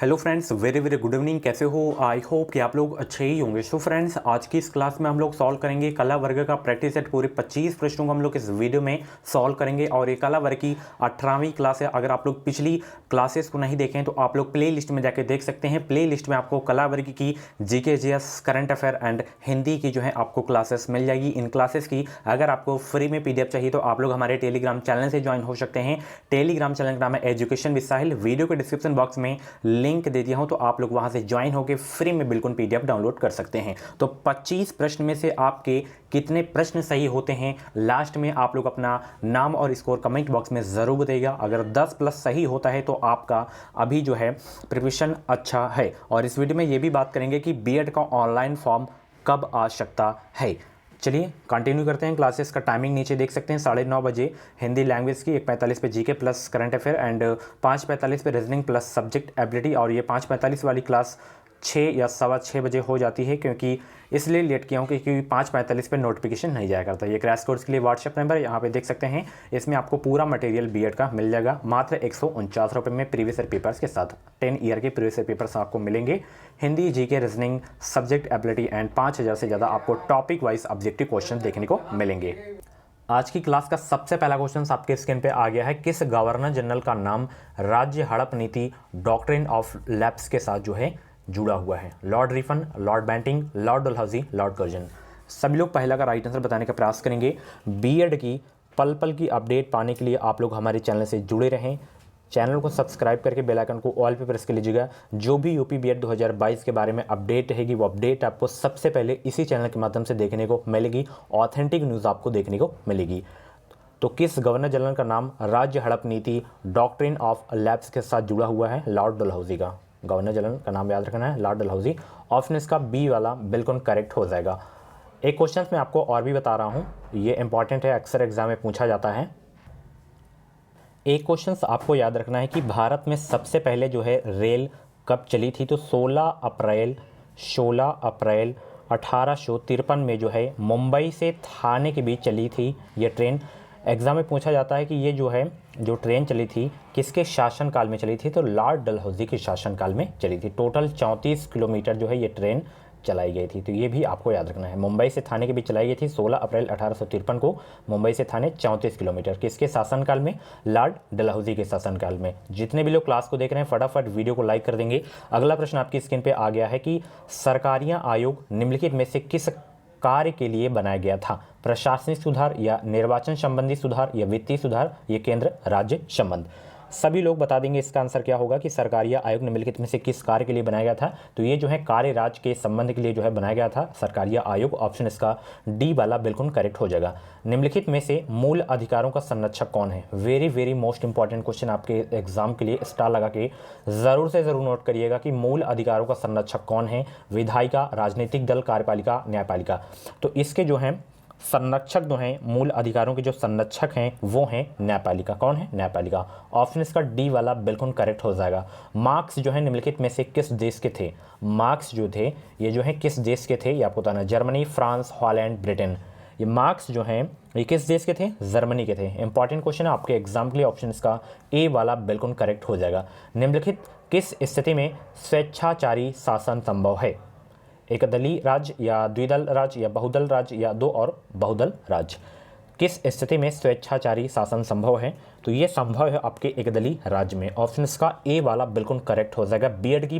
Hello friends, very very good evening. कैसे हो? I hope कि आप लोग अच्छे ही होंगे। सो फ्रेंड्स, आज की इस क्लास में हम लोग सॉल्व करेंगे कला वर्ग का प्रैक्टिस सेट। पूरे 25 प्रश्नों को हम लोग इस वीडियो में सॉल्व करेंगे और ये कला वर्ग की 18वीं क्लास है। अगर आप लोग पिछली क्लासेस को नहीं देखें तो आप लोग प्ले लिस्ट में जाकर देख सकते हैं। प्ले लिस्ट में आपको कला वर्ग की GK GS, current affair and Hindi की जो है आपको क्लासेस मिल जाएगी। इन क्लासेस की अगर आपको फ्री में पीडीएफ चाहिए तो आप लोग हमारे टेलीग्राम चैनल से ज्वाइन हो सकते हैं। टेलीग्राम चैनल का नाम है एजुकेशन विद साहिल। वीडियो के डिस्क्रिप्शन बॉक्स में लिंक दे दिया हूं, तो आप लोग वहां से ज्वाइन होकर फ्री में बिल्कुल पीडीएफ डाउनलोड कर सकते हैं। तो 25 प्रश्न में से आपके कितने प्रश्न सही होते हैं, लास्ट में आप लोग अपना नाम और स्कोर कमेंट बॉक्स में ज़रूर बताइएगा। अगर 10 प्लस सही होता है तो आपका अभी जो है प्रिपरेशन अच्छा है। और इस वीडियो में ये भी बात करेंगे कि बीएड का ऑनलाइन फॉर्म कब आ सकता है। चलिए कंटिन्यू करते हैं। क्लासेस का टाइमिंग नीचे देख सकते हैं। 9:30 बजे हिंदी लैंग्वेज की, 1:45 पे GK plus current affair and 5:45 पे रीजनिंग प्लस सब्जेक्ट एबिलिटी। और ये 5:45 वाली क्लास 6 या 6:15 बजे हो जाती है, क्योंकि इसलिए लेट किया हूँ क्योंकि 5:45 पे नोटिफिकेशन नहीं जाया करता। ये क्रैश कोर्स के लिए व्हाट्सएप नंबर यहाँ पे देख सकते हैं। इसमें आपको पूरा मटेरियल बीएड का मिल जाएगा मात्र 149 रुपये में, प्रीवियस ईयर पेपर्स के साथ। 10 ईयर के प्रीवियस ईयर पेपर्स आपको मिलेंगे। Hindi, GK, reasoning, subject ability and 5000 से ज़्यादा आपको टॉपिक वाइज ऑब्जेक्टिव क्वेश्चन देखने को मिलेंगे। आज की क्लास का सबसे पहला क्वेश्चन आपके स्क्रीन पे आ गया है। किस गवर्नर जनरल का नाम राज्य हड़प नीति डॉक्ट्रिन ऑफ लैप्स के साथ जो है जुड़ा हुआ है? Lord Ripon, lord Bentinck, lord Dalhousie, lord Curzon. सभी लोग पहला का राइट आंसर बताने का प्रयास करेंगे। बीएड की पल पल की अपडेट पाने के लिए आप लोग हमारे चैनल से जुड़े रहें। चैनल को सब्सक्राइब करके बेल आइकन को ऑल पे प्रेस कर लीजिएगा। जो भी यूपी बीएड 2022 के बारे में अपडेट रहेगी वो अपडेट आपको सबसे पहले इसी चैनल के माध्यम से देखने को मिलेगी। ऑथेंटिक न्यूज़ आपको देखने को मिलेगी। तो किस गवर्नर जनरल का नाम राज्य हड़प नीति डॉक्ट्रिन ऑफ लैप्स के साथ जुड़ा हुआ है? लॉर्ड डलहौजी का। गवर्नर जनरल का नाम याद रखना है, लॉर्ड डलहौजी। ऑप्शन इसका बी वाला बिल्कुल करेक्ट हो जाएगा। एक क्वेश्चन मैं आपको और भी बता रहा हूँ, ये इंपॉर्टेंट है, अक्सर एग्जाम में पूछा जाता है। एक क्वेश्चन आपको याद रखना है कि भारत में सबसे पहले जो है रेल कब चली थी? तो 16 अप्रैल 1853 में जो है मुंबई से थाने के बीच चली थी ये ट्रेन। एग्ज़ाम में पूछा जाता है कि ये जो ट्रेन चली थी किसके शासनकाल में चली थी? तो लॉर्ड डलहौजी के शासनकाल में चली थी। टोटल 34 किलोमीटर जो है ये ट्रेन चलाई गई थी, तो ये भी आपको याद रखना है। मुंबई से थाने के बीच चलाई गई थी 16 अप्रैल 1853 को। मुंबई से थाने 34 किलोमीटर। किसके शासनकाल में? लॉर्ड डलहौजी के शासनकाल में। जितने भी लोग क्लास को देख रहे हैं फटाफट वीडियो को लाइक कर देंगे। अगला प्रश्न आपकी स्क्रीन पे आ गया है कि सरकारिया आयोग निम्नलिखित में से किस कार्य के लिए बनाया गया था? प्रशासनिक सुधार या निर्वाचन संबंधी सुधार या वित्तीय सुधार या केंद्र राज्य संबंध। सभी लोग बता देंगे इसका आंसर क्या होगा कि सरकारिया आयोग निम्नलिखित में से किस कार्य के लिए बनाया गया था? तो ये जो है कार्य राज्य के संबंध के लिए जो है बनाया गया था सरकारिया आयोग। ऑप्शन इसका डी वाला बिल्कुल करेक्ट हो जाएगा। निम्नलिखित में से मूल अधिकारों का संरक्षक कौन है? Very very most important question आपके एग्जाम के लिए, स्टार लगा के ज़रूर से ज़रूर नोट करिएगा कि मूल अधिकारों का संरक्षक कौन है? विधायिका, राजनीतिक दल, कार्यपालिका, न्यायपालिका। तो इसके जो हैं संरक्षक जो हैं, मूल अधिकारों के जो संरक्षक हैं वो हैं न्यायपालिका। कौन है? न्यायपालिका। ऑप्शन इसका डी वाला बिल्कुल करेक्ट हो जाएगा। मार्क्स जो है निम्नलिखित में से किस देश के थे? मार्क्स जो थे ये जो है किस देश के थे ये आपको बताना है। Germany, France, Holland, Britain. ये मार्क्स जो हैं ये किस देश के थे? जर्मनी के थे। इंपॉर्टेंट क्वेश्चन है आपके एग्जाम के लिए। ऑप्शन इसका ए वाला बिल्कुल करेक्ट हो जाएगा। निम्नलिखित किस स्थिति में स्वेच्छाचारी शासन संभव है? एक दलीय राज्य या द्विदल राज्य या बहुदल राज्य या दो और बहुदल राज्य। किस स्थिति में स्वेच्छाचारी शासन संभव है? तो ये संभव है आपके एकदलीय राज्य में। ऑप्शन इसका ए वाला बिल्कुल करेक्ट हो जाएगा। बीएड की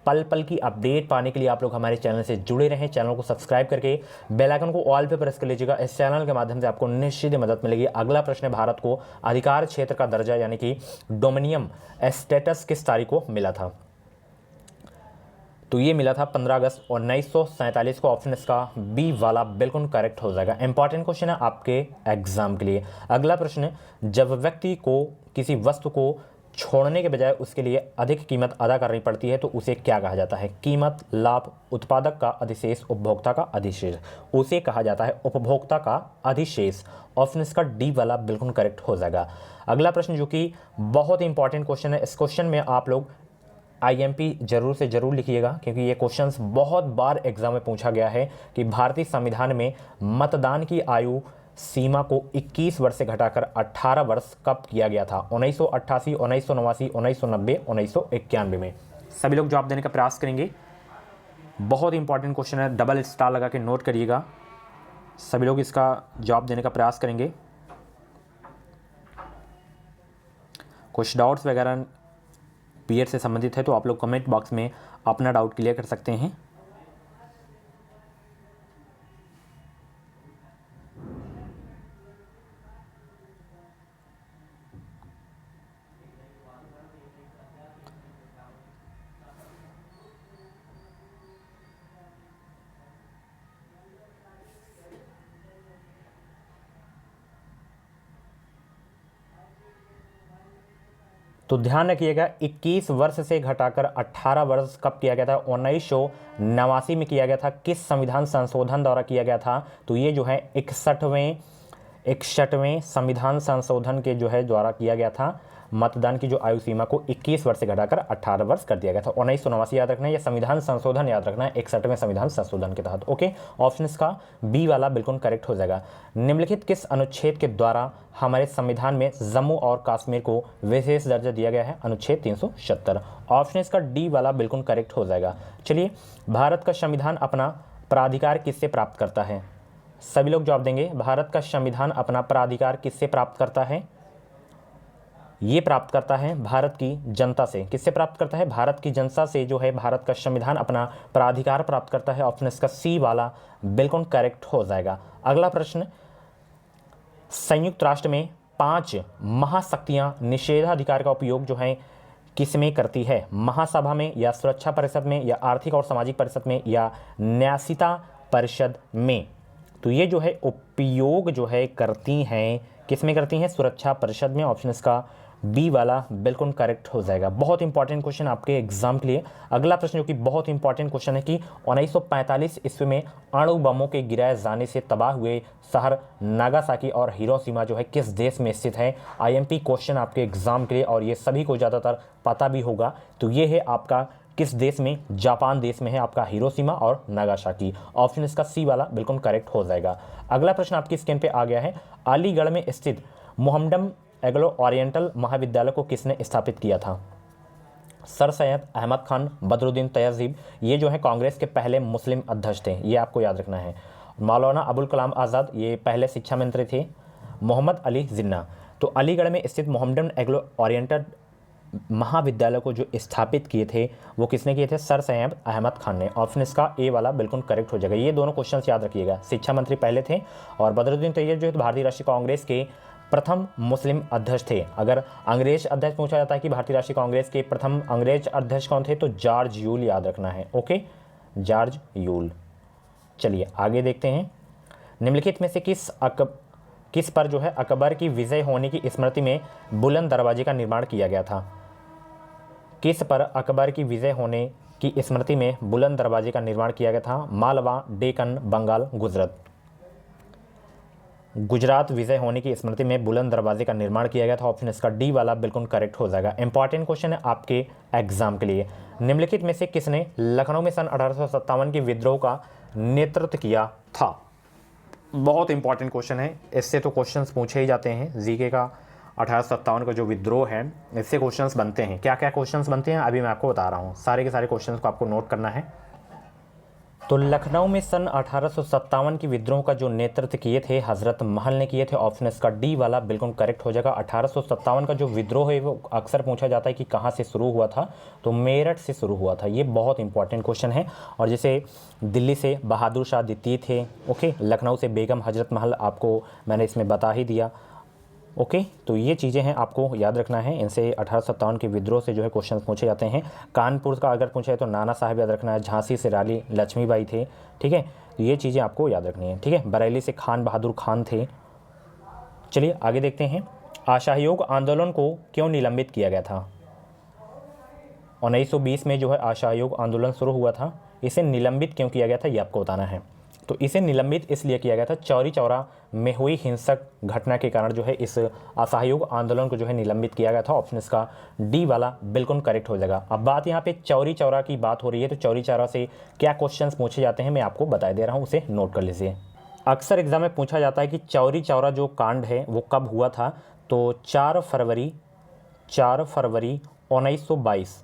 पल पल की अपडेट पाने के लिए आप लोग हमारे चैनल से जुड़े रहें। चैनल को सब्सक्राइब करके बेल आइकन को ऑल पे प्रेस कर लीजिएगा। इस चैनल के माध्यम से आपको निश्चित मदद मिलेगी। अगला प्रश्न है, भारत को अधिकार क्षेत्र का दर्जा यानी कि डोमिनियम स्टेटस किस तारीख को मिला था? तो ये मिला था 15 अगस्त 1947 को। ऑप्शन इसका बी वाला बिल्कुल करेक्ट हो जाएगा। इंपॉर्टेंट क्वेश्चन है आपके एग्जाम के लिए। अगला प्रश्न, जब व्यक्ति को किसी वस्तु को छोड़ने के बजाय उसके लिए अधिक कीमत अदा करनी पड़ती है तो उसे क्या कहा जाता है? कीमत, लाभ, उत्पादक का अधिशेष, उपभोक्ता का अधिशेष। उसे कहा जाता है उपभोक्ता का अधिशेष। ऑप्शन इसका डी वाला बिल्कुल करेक्ट हो जाएगा। अगला प्रश्न जो कि बहुत इंपॉर्टेंट क्वेश्चन है, इस क्वेश्चन में आप लोग आईएमपी जरूर से जरूर लिखिएगा, क्योंकि ये क्वेश्चंस बहुत बार एग्जाम में पूछा गया है कि भारतीय संविधान में मतदान की आयु सीमा को 21 वर्ष से घटाकर 18 वर्ष कब किया गया था? 1988, 1989, 1990, 1991 में। सभी लोग जवाब देने का प्रयास करेंगे। बहुत इंपॉर्टेंट क्वेश्चन है, डबल स्टार लगा के नोट करिएगा। सभी लोग इसका जवाब देने का प्रयास करेंगे। कुछ डाउट्स वगैरह पीरियड से संबंधित है तो आप लोग कमेंट बॉक्स में अपना डाउट क्लियर कर सकते हैं। तो ध्यान रखिएगा, 21 वर्ष से घटाकर 18 वर्ष कब किया गया था? 1989 में किया गया था। किस संविधान संशोधन द्वारा किया गया था? तो ये जो है 61वें संविधान संशोधन के जो है द्वारा किया गया था। मतदान की जो आयु सीमा को 21 वर्ष से घटाकर 18 वर्ष कर दिया गया था। 1989 याद रखना है, या संविधान संशोधन याद रखना है 61वें संविधान संशोधन के तहत। ओके, ऑप्शन इसका बी वाला बिल्कुल करेक्ट हो जाएगा। निम्नलिखित किस अनुच्छेद के द्वारा हमारे संविधान में जम्मू और कश्मीर को विशेष दर्जा दिया गया है? अनुच्छेद 370। ऑप्शन इसका डी वाला बिल्कुल करेक्ट हो जाएगा। चलिए, भारत का संविधान अपना प्राधिकार किससे प्राप्त करता है? सभी लोग जवाब देंगे। भारत का संविधान अपना प्राधिकार किससे प्राप्त करता है? ये प्राप्त करता है भारत की जनता से। किससे प्राप्त करता है? भारत की जनता से जो है भारत का संविधान अपना प्राधिकार प्राप्त करता है। ऑप्शन इसका सी वाला बिल्कुल करेक्ट हो जाएगा। अगला प्रश्न, संयुक्त राष्ट्र में 5 महाशक्तियां निषेधाधिकार का उपयोग जो है किसमें करती है? महासभा में, या सुरक्षा परिषद में, या आर्थिक और सामाजिक परिषद में, या न्यासिता परिषद में? तो ये जो है उपयोग जो है करती हैं, किसमें करती हैं? सुरक्षा परिषद में। ऑप्शन इसका बी वाला बिल्कुल करेक्ट हो जाएगा। बहुत इंपॉर्टेंट क्वेश्चन आपके एग्जाम के लिए। अगला प्रश्न जो कि बहुत इंपॉर्टेंट क्वेश्चन है कि 1945 ईस्वी में अणु बमों के गिराए जाने से तबाह हुए शहर नागासाकी और हिरोशिमा जो है किस देश में स्थित है? आईएमपी क्वेश्चन आपके एग्जाम के लिए, और ये सभी को ज़्यादातर पता भी होगा। तो ये है आपका किस देश में? जापान देश में है आपका हिरोशिमा और नागासाकी। ऑप्शन इसका सी वाला बिल्कुल करेक्ट हो जाएगा। अगला प्रश्न आपकी स्क्रीन पे आ गया है। अलीगढ़ में स्थित मोहम्मडन एग्लो ओरिएंटल महाविद्यालय को किसने स्थापित किया था? सर सैयद अहमद खान, बदरुद्दीन तयजीब, ये जो है कांग्रेस के पहले मुस्लिम अध्यक्ष थे, ये आपको याद रखना है। मौलाना अबुल कलाम आज़ाद, ये पहले शिक्षा मंत्री थे। मोहम्मद अली जिन्ना। तो अलीगढ़ में स्थित मोहम्मदन एग्लो ओरिएंटल महाविद्यालय को जो स्थापित किए थे वो किसने किए थे? सर सैयद अहमद खान ने। ऑप्शन इसका ए वाला बिल्कुल करेक्ट हो जाएगा। ये दोनों क्वेश्चन याद रखिएगा। शिक्षा मंत्री पहले थे, और बदरुद्दीन तैयब जो है भारतीय राष्ट्रीय कांग्रेस के प्रथम मुस्लिम अध्यक्ष थे। अगर अंग्रेज अध्यक्ष पूछा जाता है कि भारतीय राष्ट्रीय कांग्रेस के प्रथम अंग्रेज अध्यक्ष कौन थे, तो जॉर्ज यूल याद रखना है। Okay, George Yule. चलिए आगे देखते हैं। निम्नलिखित में से किस पर जो है अकबर की विजय होने की स्मृति में बुलंद दरवाजे का निर्माण किया गया था? किस पर अकबर की विजय होने की स्मृति में बुलंद दरवाजे का निर्माण किया गया था? मालवा, डेक्कन, बंगाल, गुजरात। गुजरात विजय होने की स्मृति में बुलंद दरवाजे का निर्माण किया गया था। ऑप्शन इसका डी वाला बिल्कुल करेक्ट हो जाएगा। इंपॉर्टेंट क्वेश्चन है आपके एग्जाम के लिए। निम्नलिखित में से किसने लखनऊ में सन 1857 के विद्रोह का नेतृत्व किया था? बहुत इंपॉर्टेंट क्वेश्चन है, इससे तो क्वेश्चंस पूछे ही जाते हैं। जीके का 1857 का जो विद्रोह है, इससे क्वेश्चंस बनते हैं। क्या क्या क्वेश्चंस बनते हैं अभी मैं आपको बता रहा हूँ। सारे के सारे क्वेश्चंस को आपको नोट करना है। तो लखनऊ में सन 1857 की विद्रोह का जो नेतृत्व किए थे हजरत महल ने किए थे। ऑप्शन इसका डी वाला बिल्कुल करेक्ट हो जाएगा। 1857 का जो विद्रोह है वो अक्सर पूछा जाता है कि कहाँ से शुरू हुआ था, तो मेरठ से शुरू हुआ था। ये बहुत इंपॉर्टेंट क्वेश्चन है। और जैसे दिल्ली से बहादुर शाह द्वितीय थे, ओके, लखनऊ से बेगम हजरत महल, आपको मैंने इसमें बता ही दिया। ओके, तो ये चीज़ें हैं आपको याद रखना है। इनसे 1857 के विद्रोह से जो है क्वेश्चन पूछे जाते हैं। कानपुर का अगर पूछे तो नाना साहब याद रखना है। झांसी से रानी लक्ष्मीबाई थे, ठीक है, तो ये चीज़ें आपको याद रखनी है, ठीक है। बरेली से खान बहादुर खान थे। चलिए आगे देखते हैं। असहयोग आंदोलन को क्यों निलंबित किया गया था? 1920 में जो है असहयोग आंदोलन शुरू हुआ था, इसे निलंबित क्यों किया गया था ये आपको बताना है। तो इसे निलंबित इसलिए किया गया था, चौरी चौरा में हुई हिंसक घटना के कारण जो है इस असहयोग आंदोलन को जो है निलंबित किया गया था। ऑप्शन इसका डी वाला बिल्कुल करेक्ट हो जाएगा। अब बात यहाँ पे चौरी चौरा की बात हो रही है, तो चौरी चौरा से क्या क्वेश्चंस पूछे जाते हैं मैं आपको बता दे रहा हूँ, उसे नोट कर लीजिए। अक्सर एग्जाम में पूछा जाता है कि चौरी चौरा जो कांड है वो कब हुआ था, तो 4 फरवरी 1922,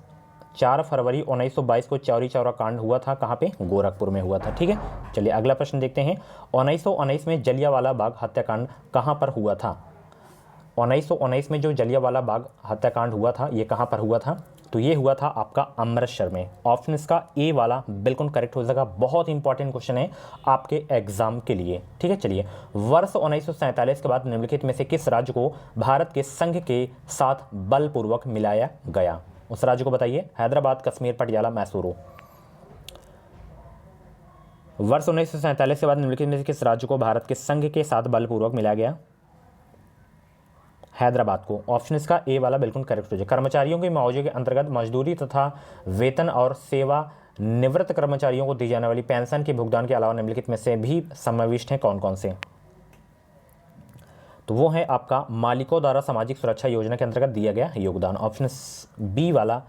4 फरवरी 1922 को चौरी चौरा कांड हुआ था। कहाँ पे? गोरखपुर में हुआ था। ठीक है, चलिए अगला प्रश्न देखते हैं। 1919 में जलियांवाला बाग हत्याकांड कहाँ पर हुआ था? 1919 में जो जलियांवाला बाग हत्याकांड हुआ था ये कहाँ पर हुआ था? तो ये हुआ था आपका अमृतसर में। ऑप्शन इसका ए वाला बिल्कुल करेक्ट हो जाएगा। बहुत इंपॉर्टेंट क्वेश्चन है आपके एग्जाम के लिए। ठीक है, चलिए वर्ष 1947 के बाद निम्नलिखित में से किस राज्य को भारत के संघ के साथ बलपूर्वक मिलाया गया? उस राज्य को बताइए। हैदराबाद, कश्मीर, पटियाला, मैसूरू। वर्ष 1947 के बाद निम्नलिखित में से किस राज्य को भारत के संघ के साथ बलपूर्वक मिलाया गया? हैदराबाद को। ऑप्शन इसका ए वाला बिल्कुल करेक्ट हो जाए। कर्मचारियों के मुआवजे के अंतर्गत मजदूरी तथा वेतन और सेवा निवृत्त कर्मचारियों को दी जाने वाली पेंशन के भुगतान के अलावा निम्नलिखित में से भी समाविष्ट हैं कौन कौन से? तो वो है आपका मालिकों द्वारा सामाजिक सुरक्षा योजना के अंतर्गत दिया गया योगदान। ऑप्शन बी वाला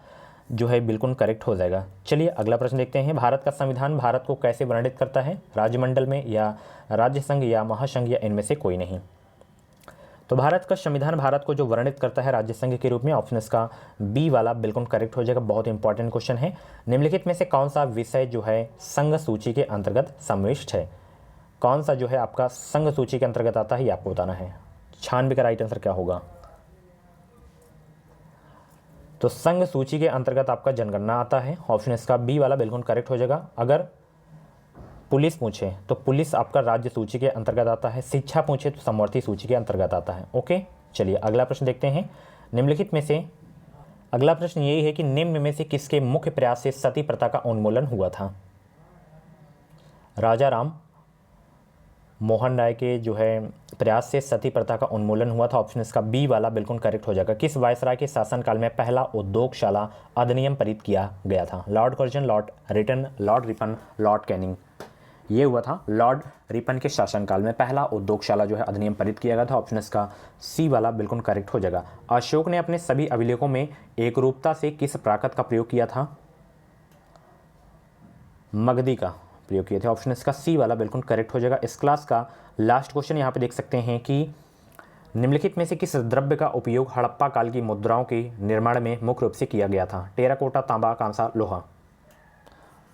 जो है बिल्कुल करेक्ट हो जाएगा। चलिए अगला प्रश्न देखते हैं। भारत का संविधान भारत को कैसे वर्णित करता है? राज्यमंडल में, या राज्य संघ, या महासंघ, या इनमें से कोई नहीं? तो भारत का संविधान भारत को जो वर्णित करता है राज्य संघ के रूप में। ऑप्शन इसका बी वाला बिल्कुल करेक्ट हो जाएगा। बहुत इंपॉर्टेंट क्वेश्चन है। निम्नलिखित में से कौन सा विषय जो है संघ सूची के अंतर्गत समाविष्ट है? कौन सा जो है आपका संघ सूची के अंतर्गत आता है ये आपको बताना है। 96 का राइट आंसर क्या होगा? तो संघ सूची के अंतर्गत आपका जनगणना आता है। ऑप्शन इसका बी वाला बिल्कुल करेक्ट हो जाएगा। अगर पुलिस पूछे तो पुलिस आपका राज्य सूची के अंतर्गत आता है। शिक्षा पूछे तो समवर्ती सूची के अंतर्गत आता है। ओके, चलिए अगला प्रश्न देखते हैं। निम्नलिखित में से अगला प्रश्न यही है कि निम्न में से किसके मुख्य प्रयास से सती प्रथा का उन्मूलन हुआ था? राजा राम मोहन राय के जो है प्रयास से सती प्रथा का उन्मूलन हुआ था। ऑप्शन इसका बी वाला बिल्कुल करेक्ट हो जाएगा। किस वायसराय के शासनकाल में पहला उद्योगशाला अधिनियम पारित किया गया था? Lord Curzon, lord Lytton, lord Ripon, lord Canning. ये हुआ था लॉर्ड रिपन के शासनकाल में पहला उद्योगशाला जो है अधिनियम पारित किया गया था। ऑप्शन इसका सी वाला बिल्कुल करेक्ट हो जाएगा। अशोक ने अपने सभी अभिलेखों में एकरूपता से किस प्राकृत का प्रयोग किया था? मगधी का प्रयोग किए थे। ऑप्शन इसका सी वाला बिल्कुल करेक्ट हो जाएगा। इस क्लास का लास्ट क्वेश्चन यहाँ पे देख सकते हैं कि निम्नलिखित में से किस द्रव्य का उपयोग हड़प्पा काल की मुद्राओं के निर्माण में मुख्य रूप से किया गया था? टेराकोटा, तांबा, कांसा, लोहा।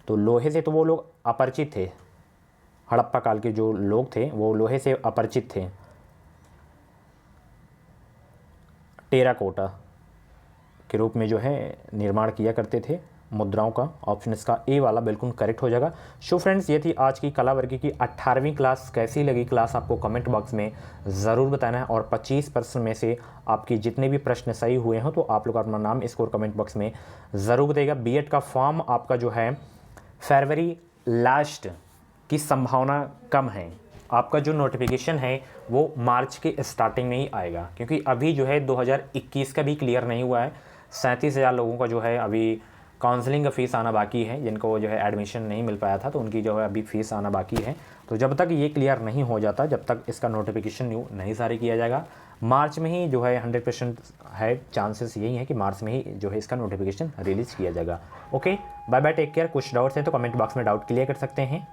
तो लोहे से तो वो लोग अपरिचित थे। हड़प्पा काल के जो लोग थे वो लोहे से अपरिचित थे। टेराकोटा के रूप में जो है निर्माण किया करते थे मुद्राओं का। ऑप्शन इसका ए वाला बिल्कुल करेक्ट हो जाएगा। सो फ्रेंड्स, ये थी आज की कला वर्ग की 18वीं क्लास। कैसी लगी क्लास आपको कमेंट बॉक्स में ज़रूर बताना है। और 25% में से आपके जितने भी प्रश्न सही हुए हों तो आप लोग अपना नाम स्कोर कमेंट बॉक्स में ज़रूर बताइएगा। बीएड का फॉर्म आपका जो है फरवरी लास्ट की संभावना कम है। आपका जो नोटिफिकेशन है वो मार्च के स्टार्टिंग में ही आएगा, क्योंकि अभी जो है 2021 का भी क्लियर नहीं हुआ है। 37,000 लोगों का जो है अभी काउंसलिंग का फ़ीस आना बाकी है, जिनको जो है एडमिशन नहीं मिल पाया था तो उनकी जो है अभी फ़ीस आना बाकी है। तो जब तक ये क्लियर नहीं हो जाता, जब तक इसका नोटिफिकेशन न्यू नहीं जारी किया जाएगा, मार्च में ही जो है 100% है चांसेस यही है कि मार्च में ही जो है इसका नोटिफिकेशन रिलीज़ किया जाएगा। Okay, bye bye, take care. कुछ डाउट्स हैं तो कमेंट बॉक्स में डाउट क्लियर कर सकते हैं।